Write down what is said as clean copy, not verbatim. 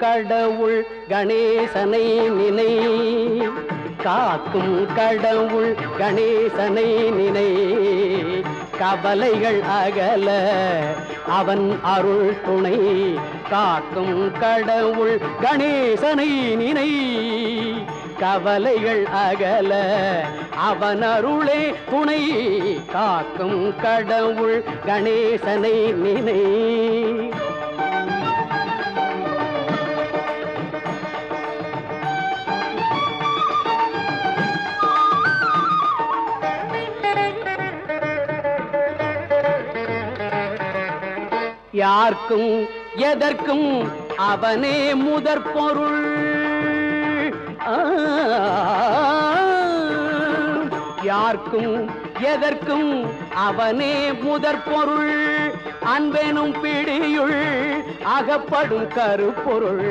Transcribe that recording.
கடவுள் கணேசனை நினை காக்கும் கடவுள் கணேசனை நினை கவலைகள் அகல அவன் அருள் துணை காக்கும் கடவுள் கணேசனை நினை கவலைகள் அகல அவன் அருளே துணை காக்கும் கடவுள் கணேசனை நினை யார்க்கும் எதற்கும் அவனே முதற் பொருள் யார்க்கும் எதற்கும் அவனே முதற் பொருள் அன்பெனும் பிடியுள் அகப்படும் கருப்பொருள்